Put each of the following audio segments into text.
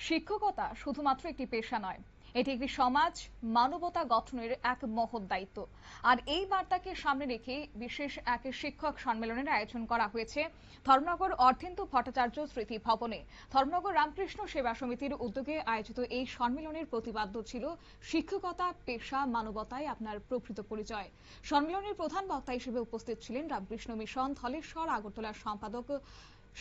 শিক্ষকতা শুধুমাত্র একটি পেশা নয়, এটি একটি সমাজ মানবতা গঠনের এক মহৎ দায়িত্ব। আর এই বার্তাকে সামনে রেখে বিশেষ এক শিক্ষক সম্মেলনের আয়োজন করা হয়েছে ধর্মনগর অর্ধেন্দু ভট্টাচার্য স্মৃতি ভবনে। ধর্মনগর রামকৃষ্ণ সেবা সমিতির উদ্যোগে আয়োজিত এই সম্মেলনের প্রতিপাদ্য ছিল শিক্ষকতা পেশা মানবতায় আপনার প্রকৃত পরিচয়। সম্মেলনের প্রধান বক্তা হিসেবে উপস্থিত ছিলেন রামকৃষ্ণ মিশন ধলেশ্বর আগরতলার সম্পাদক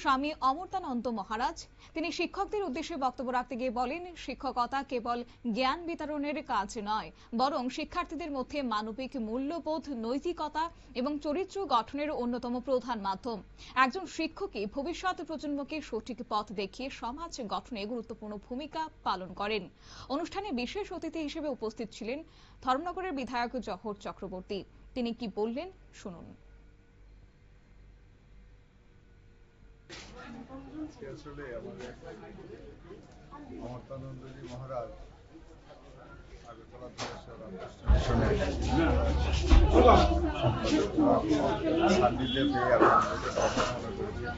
স্বামী অমর্তানন্দ মহারাজ। তিনি শিক্ষকদের উদ্দেশ্যে বক্তব্য রাখতে গিয়ে বলেন, শিক্ষকতা কেবল জ্ঞান বিতরণের কাজ নয়, বরং শিক্ষার্থীদের মধ্যে মানবিক মূল্যবোধ, নৈতিকতা এবং চরিত্র গঠনের অন্যতম প্রধান মাধ্যম। একজন শিক্ষকই ভবিষ্যৎ প্রজন্মকে সঠিক পথ দেখিয়ে সমাজ গঠনে গুরুত্বপূর্ণ ভূমিকা পালন করেন। অনুষ্ঠানে বিশেষ অতিথি হিসেবে উপস্থিত ছিলেন ধর্মনগরের বিধায়ক জহর চক্রবর্তী। তিনি কি বললেন শুনুন। আসলে আমাদের অমর্তানন্দজি মহারাজ আগরতলা ধলেশ্বর রামকৃষ্ণ মিশনের সান্নিধ্যে পেয়ে আমাদেরকে ধর্ম মনে করেছেন।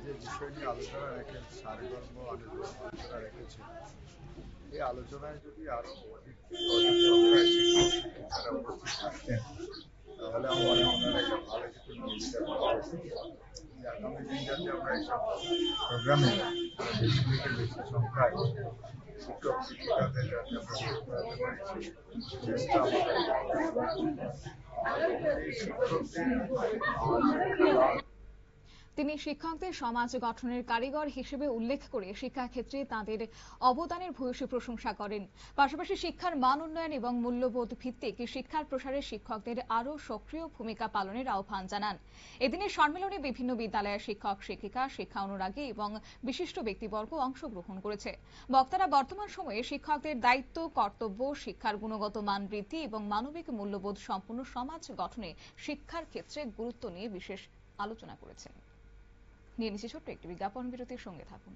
যে বিষয় নিয়ে আলোচনা রেখেন, সারগর্ভ আলোচনা রেখেছেন, এই আলোচনায় যদি আরো অধিক শিক্ষারা উপস্থিত থাকতেন তাহলে আমার ওনারা একটা ভালো কিছু নিয়ে যেতে পারতেন। আগামী দিন যাতে আমরা এইসব প্রোগ্রামে বেশি থেকে বেশি সংখ্যায় শিক্ষক শিক্ষিকাদের যাতে আমরা করাতে পারি চেষ্টা আমাদের শিক্ষকদের। তিনি শিক্ষকদের সমাজ গঠনের কারিগর হিসেবে উল্লেখ করে শিক্ষাক্ষেত্রে তাঁদের অবদানের ভূয়সী প্রশংসা করেন। পাশাপাশি শিক্ষার মান উন্নয়ন এবং মূল্যবোধ ভিত্তিক শিক্ষার প্রসারে শিক্ষকদের আরও সক্রিয় ভূমিকা পালনের আহ্বান জানান। এদিনের সম্মেলনে বিভিন্ন বিদ্যালয়ের শিক্ষক শিক্ষিকা, শিক্ষা অনুরাগী এবং বিশিষ্ট ব্যক্তিবর্গ অংশগ্রহণ করেছে। বক্তারা বর্তমান সময়ে শিক্ষকদের দায়িত্ব, কর্তব্য, শিক্ষার গুণগত মান বৃদ্ধি এবং মানবিক মূল্যবোধ সম্পন্ন সমাজ গঠনে শিক্ষার ক্ষেত্রে গুরুত্ব নিয়ে বিশেষ আলোচনা করেছেন। নিয়ে নিচ্ছি ছোট্ট একটি বিজ্ঞাপন বিরতির সঙ্গে থাকুন।